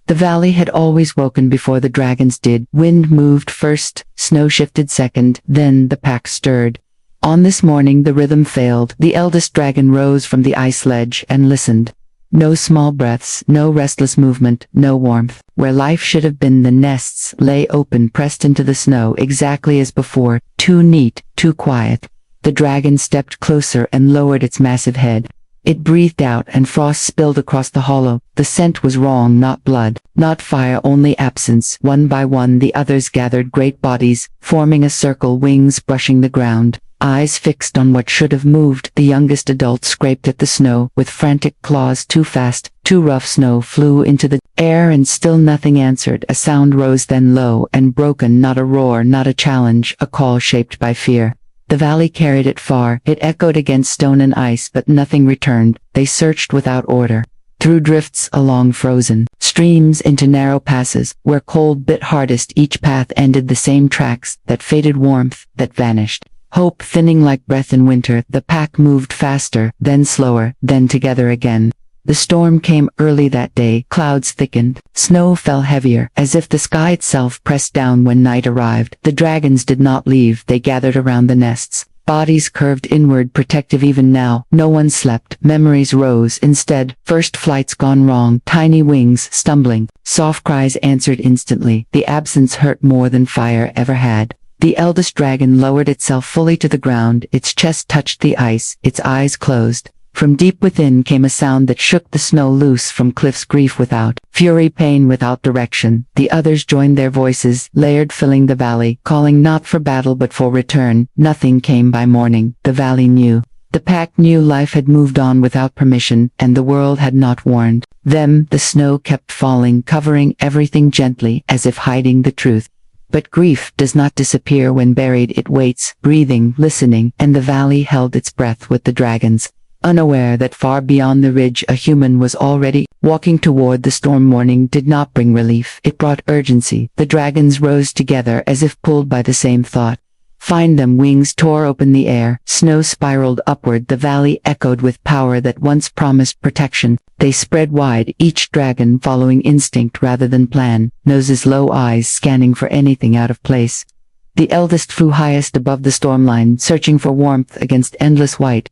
The valley had always woken before the dragons did. Wind moved first, snow shifted second, then the pack stirred. On this morning the rhythm failed. The eldest dragon rose from the ice ledge and listened. No small breaths, no restless movement, no warmth. Where life should have been, the nests lay open, pressed into the snow exactly as before, too neat, too quiet. The dragon stepped closer and lowered its massive head. It breathed out and frost spilled across the hollow. The scent was wrong, not blood, not fire, only absence. One by one the others gathered, great bodies, forming a circle, wings brushing the ground. Eyes fixed on what should have moved. The youngest adult scraped at the snow with frantic claws. Too fast, too rough. Snow flew into the air and still nothing answered. A sound rose, then low and broken, not a roar, not a challenge, a call shaped by fear. The valley carried it far. It echoed against stone and ice, but nothing returned. They searched without order. Through drifts, along frozen streams, into narrow passes, where cold bit hardest. Each path ended the same tracks, that faded warmth, that vanished. Hope thinning like breath in winter. The pack moved faster, then slower, then together again. The storm came early that day. Clouds thickened. Snow fell heavier, as if the sky itself pressed down when night arrived. The dragons did not leave. They gathered around the nests. Bodies curved inward, protective even now. No one slept. Memories rose instead. First flights gone wrong. Tiny wings stumbling. Soft cries answered instantly. The absence hurt more than fire ever had. The eldest dragon lowered itself fully to the ground. Its chest touched the ice. Its eyes closed. From deep within came a sound that shook the snow loose from cliffs. Grief without, fury, pain without direction. The others joined their voices, layered, filling the valley, calling not for battle but for return. Nothing came by morning. The valley knew. The pack knew life had moved on without permission, and the world had not warned them. The snow kept falling, covering everything gently, as if hiding the truth. But grief does not disappear when buried. It waits, breathing, listening, and the valley held its breath with the dragons, unaware that far beyond the ridge a human was already walking toward the storm. Morning did not bring relief. It brought urgency. The dragons rose together as if pulled by the same thought. Find them. Wings tore open the air. Snow spiraled upward. The valley echoed with power that once promised protection. They spread wide, each dragon following instinct rather than plan, noses low, eyes scanning for anything out of place. The eldest flew highest above the storm line, searching for warmth against endless white.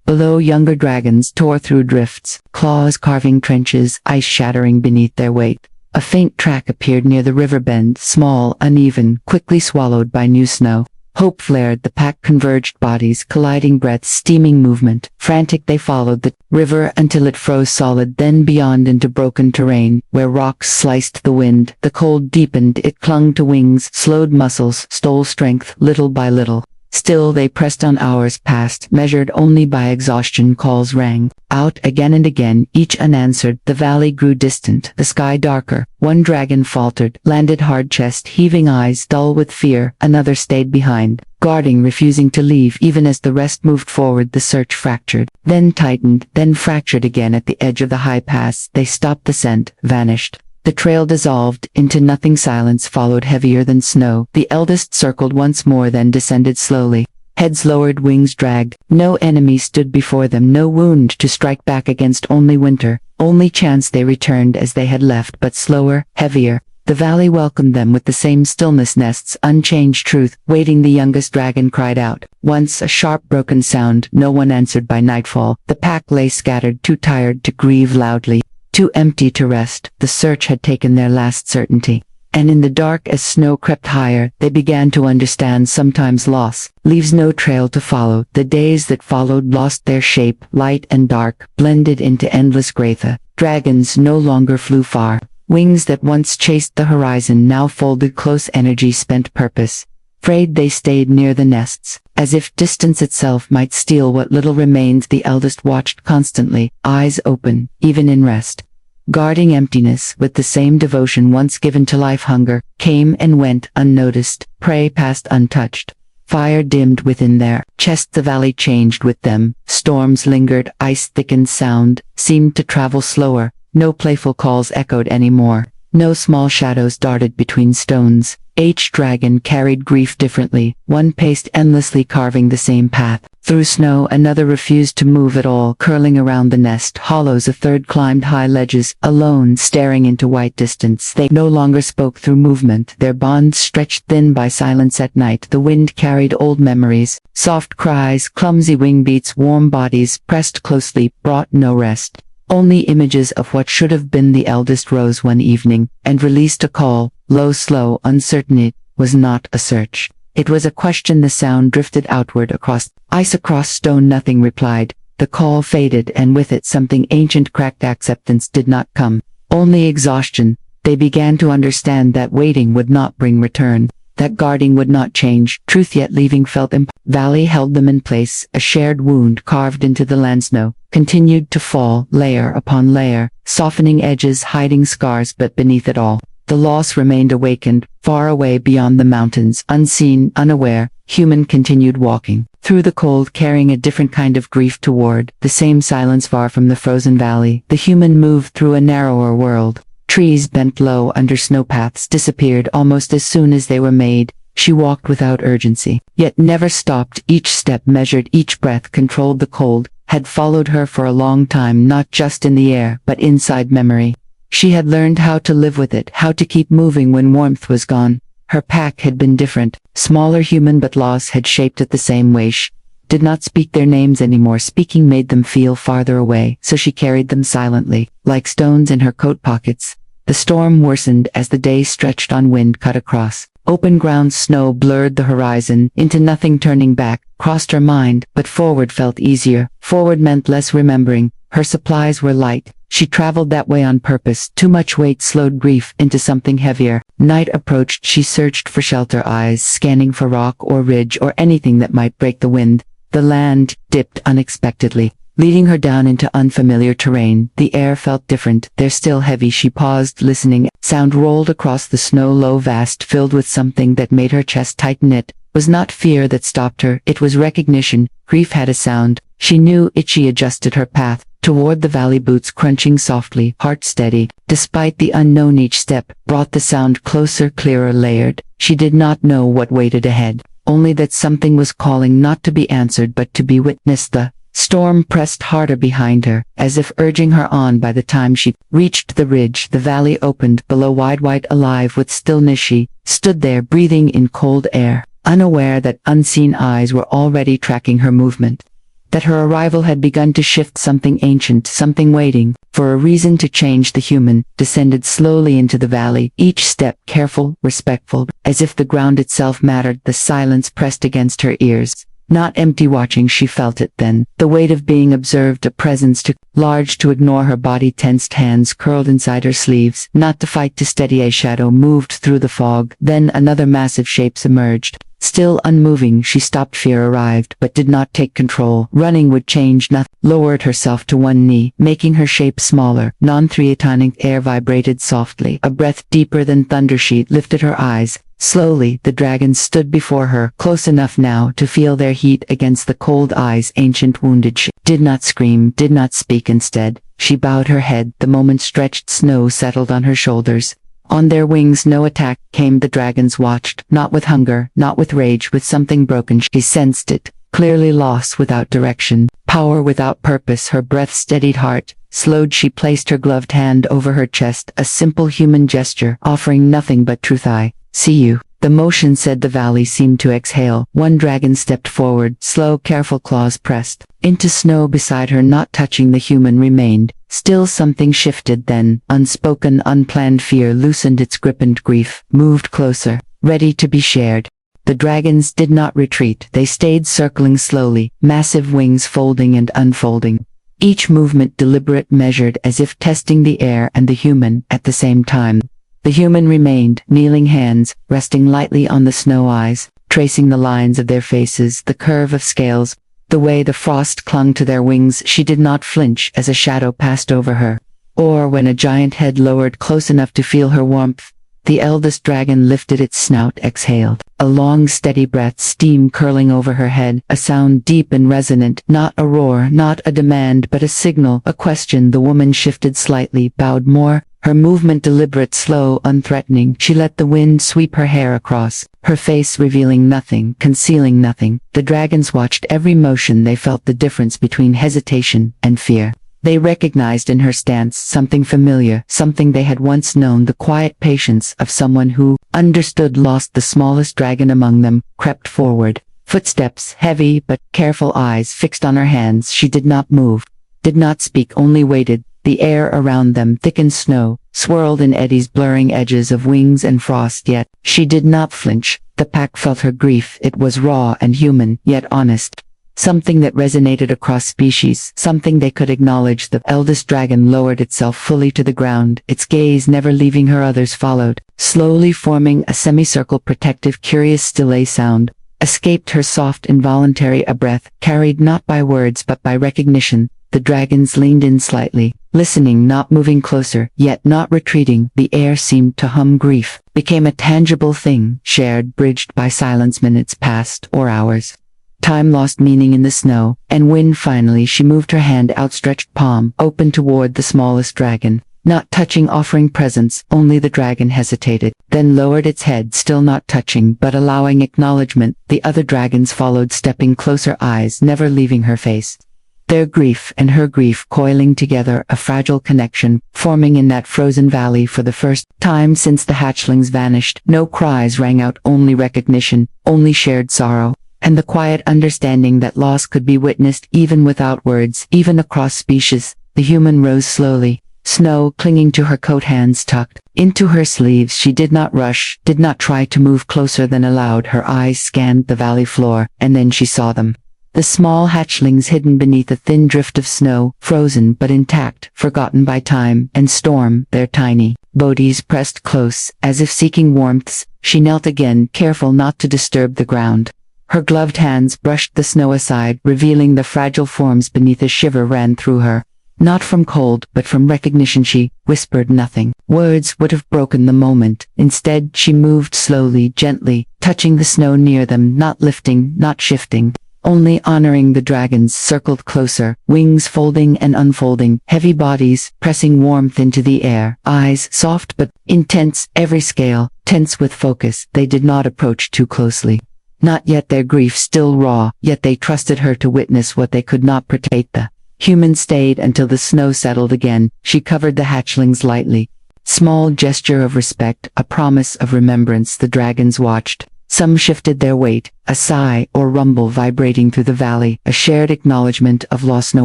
Below, younger dragons tore through drifts, claws carving trenches, ice shattering beneath their weight. A faint track appeared near the river bend, small, uneven, quickly swallowed by new snow. Hope flared. The pack converged, bodies colliding, breaths, steaming movement. Frantic they followed the river until it froze solid, then beyond into broken terrain, where rocks sliced the wind. The cold deepened. It clung to wings, slowed muscles, stole strength, little by little. Still they pressed on. Hours passed, measured only by exhaustion. Calls rang out again and again, each unanswered. The valley grew distant, the sky darker. One dragon faltered, landed hard, chest heaving, eyes dull with fear. Another stayed behind, guarding, refusing to leave. Even as the rest moved forward, the search fractured, then tightened, then fractured again. At the edge of the high pass, they stopped. The scent vanished. The trail dissolved into nothing. Silence followed, heavier than snow. The eldest circled once more, then descended slowly. Heads lowered, wings dragged. No enemy stood before them, no wound to strike back against, only winter, only chance. They returned as they had left, but slower, heavier. The valley welcomed them with the same stillness, nests, unchanged, truth, waiting. The youngest dragon cried out. Once a sharp broken sound. No one answered. By nightfall, the pack lay scattered, too tired to grieve loudly, too empty to rest. The search had taken their last certainty. And in the dark, as snow crept higher, they began to understand. Sometimes loss leaves no trail to follow. The days that followed lost their shape. Light and dark blended into endless gray. The dragons no longer flew far. Wings that once chased the horizon now folded close. Energy spent, purpose frayed. They stayed near the nests, as if distance itself might steal what little remained. The eldest watched constantly, eyes open, even in rest, guarding emptiness with the same devotion once given to life. Hunger came and went unnoticed. Prey passed untouched. Fire dimmed within their chest. The valley changed with them. Storms lingered. Ice thickened. Sound seemed to travel slower. No playful calls echoed anymore. No small shadows darted between stones. Each dragon carried grief differently. One paced endlessly, carving the same path through snow. Another refused to move at all, curling around the nest hollows. A third climbed high ledges, alone, staring into white distance. They no longer spoke through movement, their bonds stretched thin by silence. At night the wind carried old memories. Soft cries, clumsy wing beats, warm bodies pressed closely, brought no rest. Only images of what should have been. The eldest rose one evening, and released a call, low, slow, uncertain. It was not a search. It was a question. The sound drifted outward across ice, across stone. Nothing replied. The call faded, and with it something ancient cracked. Acceptance did not come, only exhaustion. They began to understand that waiting would not bring return, that guarding would not change truth, yet leaving felt Valley held them in place. A shared wound carved into the land. Snow continued to fall, layer upon layer, softening edges, hiding scars, but beneath it all, the loss remained. Awakened, far away beyond the mountains, unseen, unaware, human continued walking through the cold, carrying a different kind of grief toward the same silence. Far from the frozen valley, the human moved through a narrower world. Trees bent low under snowpaths disappeared almost as soon as they were made. She walked without urgency, yet never stopped. Each step measured, each breath controlled. The cold had followed her for a long time, not just in the air, but inside memory. She had learned how to live with it, how to keep moving when warmth was gone. Her pack had been different, smaller, human, but loss had shaped it the same way. She did not speak their names anymore. Speaking made them feel farther away, so she carried them silently, like stones in her coat pockets. The storm worsened as the day stretched on. Wind cut across open ground, snow blurred the horizon into nothing. Turning back crossed her mind, but forward felt easier. Forward meant less remembering. Her supplies were light. She traveled that way on purpose. Too much weight slowed grief into something heavier. Night approached. She searched for shelter, eyes scanning for rock or ridge or anything that might break the wind. The land dipped unexpectedly, leading her down into unfamiliar terrain. The air felt different, there still heavy. She paused, listening. Sound rolled across the snow, low, vast, filled with something that made her chest tighten. It was not fear that stopped her, it was recognition. Grief had a sound. She knew it. She adjusted her path toward the valley, boots crunching softly, heart steady. Despite the unknown, each step brought the sound closer, clearer, layered. She did not know what waited ahead, only that something was calling, not to be answered but to be witnessed. The storm pressed harder behind her, as if urging her on. By the time she reached the ridge, the valley opened below, wide, white, alive with stillness. She stood there, breathing in cold air, unaware that unseen eyes were already tracking her movement, that her arrival had begun to shift something ancient, something waiting for a reason to change. The human descended slowly into the valley, each step careful, respectful, as if the ground itself mattered. The silence pressed against her ears, not empty watching. She felt it then, the weight of being observed, a presence too large to ignore. Her body tensed, hands curled inside her sleeves, not to fight, to steady. A shadow moved through the fog, then another. Massive shapes emerged. Still unmoving, she stopped. Fear arrived, but did not take control. Running would change nothing. Lowered herself to one knee, making her shape smaller. Non-theatonic air vibrated softly. A breath deeper than thunder. She lifted her eyes. Slowly, the dragons stood before her, close enough now to feel their heat against the cold eyes. Ancient, wounded. She did not scream, did not speak. Instead, she bowed her head. The moment stretched. Snow settled on her shoulders. On their wings no attack came. The dragons watched, not with hunger, not with rage, with something broken. She sensed it, clearly. Loss without direction, power without purpose. Her breath steadied, heart slowed. She placed her gloved hand over her chest, a simple human gesture, offering nothing but truth. I see you. The motion said. The valley seemed to exhale. One dragon stepped forward, slow, careful, claws pressed into snow beside her. Not touching, the human remained still. Something shifted then, unspoken, unplanned. Fear loosened its grip and grief moved closer, ready to be shared. The dragons did not retreat, they stayed, circling slowly, massive wings folding and unfolding. Each movement deliberate, measured, as if testing the air and the human at the same time. The human remained, kneeling, hands resting lightly on the snow, eyes tracing the lines of their faces, the curve of scales, the way the frost clung to their wings. She did not flinch as a shadow passed over her, or when a giant head lowered close enough to feel her warmth. The eldest dragon lifted its snout, exhaled. A long, steady breath, steam curling over her head, a sound deep and resonant, not a roar, not a demand, but a signal, a question. The woman shifted slightly, bowed more, her movement deliberate, slow, unthreatening. She let the wind sweep her hair across, her face revealing nothing, concealing nothing. The dragons watched every motion. They felt the difference between hesitation and fear. They recognized in her stance something familiar, something they had once known, the quiet patience of someone who understood. Lost, the smallest dragon among them, crept forward. Footsteps, heavy but careful, eyes fixed on her hands. She did not move, did not speak, only waited. The air around them, thick in snow, swirled in eddies, blurring edges of wings and frost, yet she did not flinch. The pack felt her grief. It was raw and human, yet honest. Something that resonated across species, something they could acknowledge. The eldest dragon lowered itself fully to the ground, its gaze never leaving her. Others followed, slowly forming a semicircle, protective, curious. Still a sound escaped her, soft, involuntary, a breath, carried not by words but by recognition. The dragons leaned in slightly, listening, not moving closer, yet not retreating. The air seemed to hum. Grief became a tangible thing, shared, bridged by silence. Minutes passed, or hours. Time lost meaning in the snow, and when finally she moved, her hand, outstretched palm, open toward the smallest dragon, not touching, offering presence. Only the dragon hesitated, then lowered its head, still not touching but allowing acknowledgement. The other dragons followed, stepping closer, eyes never leaving her face. Their grief and her grief coiling together, a fragile connection, forming in that frozen valley. For the first time since the hatchlings vanished, no cries rang out, only recognition, only shared sorrow, and the quiet understanding that loss could be witnessed even without words, even across species. The human rose slowly, snow clinging to her coat, hands tucked into her sleeves. She did not rush, did not try to move closer than allowed. Her eyes scanned the valley floor, and then she saw them. The small hatchlings hidden beneath a thin drift of snow, frozen but intact, forgotten by time and storm. Their tiny bodies pressed close, as if seeking warmth. She knelt again, careful not to disturb the ground. Her gloved hands brushed the snow aside, revealing the fragile forms beneath. A shiver ran through her, not from cold but from recognition. She whispered nothing. Words would have broken the moment. Instead, she moved slowly, gently, touching the snow near them, not lifting, not shifting, only honoring. The dragons circled closer, wings folding and unfolding, heavy bodies pressing warmth into the air, eyes soft but intense, every scale tense with focus. They did not approach too closely. Not yet, their grief still raw, yet they trusted her to witness what they could not protect. The human stayed until the snow settled again. She covered the hatchlings lightly. Small gesture of respect, a promise of remembrance. The dragons watched. Some shifted their weight, a sigh or rumble vibrating through the valley, a shared acknowledgement of loss. No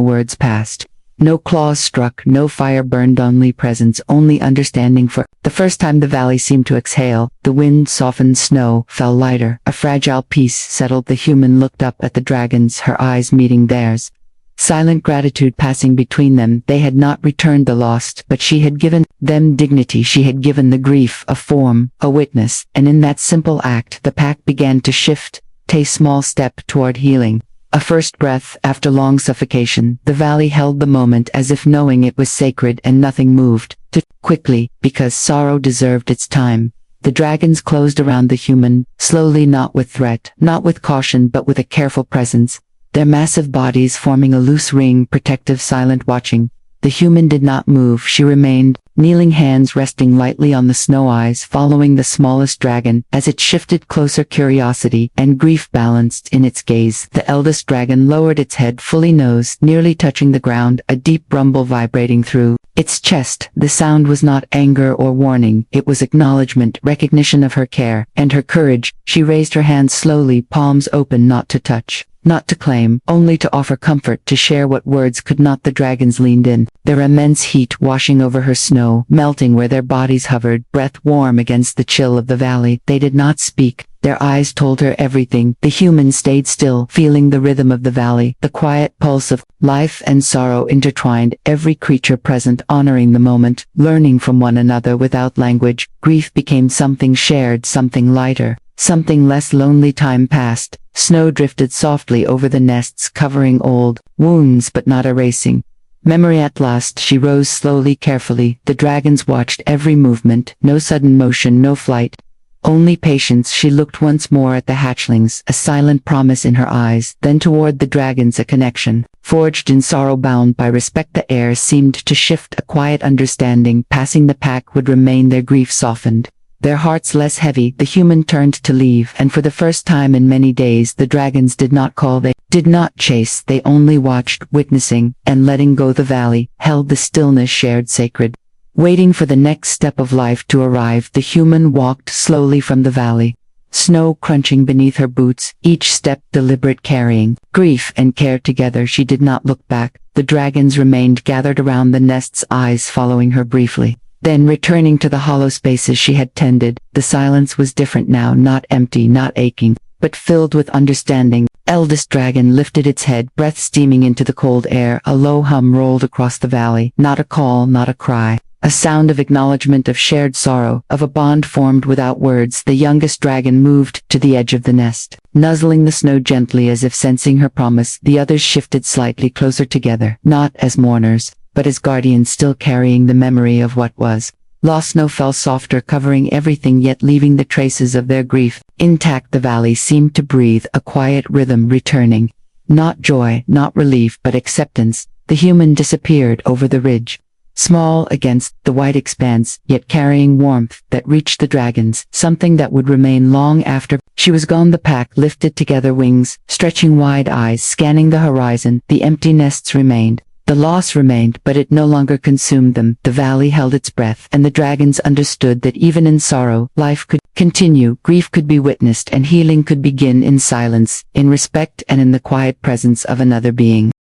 words passed. No claws struck, no fire burned, only presence, only understanding. For the first time the valley seemed to exhale. The wind softened, snow fell lighter, a fragile peace settled. The human looked up at the dragons, her eyes meeting theirs. Silent gratitude passing between them. They had not returned the lost, but she had given them dignity. She had given the grief a form, a witness, and in that simple act the pack began to shift, a small step toward healing. A first breath after long suffocation. The valley held the moment as if knowing it was sacred, and nothing moved too quickly, because sorrow deserved its time. The dragons closed around the human, slowly, not with threat, not with caution, but with a careful presence. Their massive bodies forming a loose ring, protective, silent, watching. The human did not move. She remained, kneeling, hands resting lightly on the snow, eyes following the smallest dragon as it shifted closer. Curiosity and grief balanced in its gaze. The eldest dragon lowered its head, fully nose nearly touching the ground, a deep rumble vibrating through its chest. The sound was not anger or warning, it was acknowledgement, recognition of her care and her courage. She raised her hands slowly, palms open, not to touch, not to claim, only to offer comfort, to share what words could not. The dragons leaned in, their immense heat washing over her, snow melting where their bodies hovered, breath warm against the chill of the valley. They did not speak. Their eyes told her everything. The human stayed still, feeling the rhythm of the valley, the quiet pulse of life and sorrow intertwined, every creature present honoring the moment, learning from one another without language. Grief became something shared, something lighter, something less lonely. Time passed. Snow drifted softly over the nests, covering old wounds but not erasing Memory at last, she rose slowly, carefully. The dragons watched every movement, no sudden motion, no flight. Only patience. She looked once more at the hatchlings, a silent promise in her eyes, then toward the dragons, a connection, forged in sorrow, bound by respect. The air seemed to shift, a quiet understanding. Passing the pack would remain, their grief softened, their hearts less heavy. The human turned to leave, and for the first time in many days the dragons did not call, they did not chase, they only watched, witnessing, and letting go. The valley held the stillness shared, sacred. Waiting for the next step of life to arrive, the human walked slowly from the valley, snow crunching beneath her boots, each step deliberate, carrying grief and care together. She did not look back. The dragons remained gathered around the nest's, eyes following her briefly, then returning to the hollow spaces she had tended. The silence was different now, not empty, not aching, but filled with understanding. Eldest dragon lifted its head, breath steaming into the cold air. A low hum rolled across the valley, not a call, not a cry. A sound of acknowledgement, of shared sorrow, of a bond formed without words. The youngest dragon moved to the edge of the nest, nuzzling the snow gently as if sensing her promise. The others shifted slightly closer together, not as mourners, but as guardians, still carrying the memory of what was lost. Snow fell softer, covering everything, yet leaving the traces of their grief intact. The valley seemed to breathe, a quiet rhythm returning. Not joy, not relief, but acceptance. The human disappeared over the ridge, small against the white expanse, yet carrying warmth that reached the dragons, something that would remain long after she was gone. The pack lifted together, wings stretching wide, eyes scanning the horizon. The empty nests remained, the loss remained, but it no longer consumed them. The valley held its breath, and the dragons understood that even in sorrow, life could continue, grief could be witnessed, and healing could begin in silence, in respect, and in the quiet presence of another being.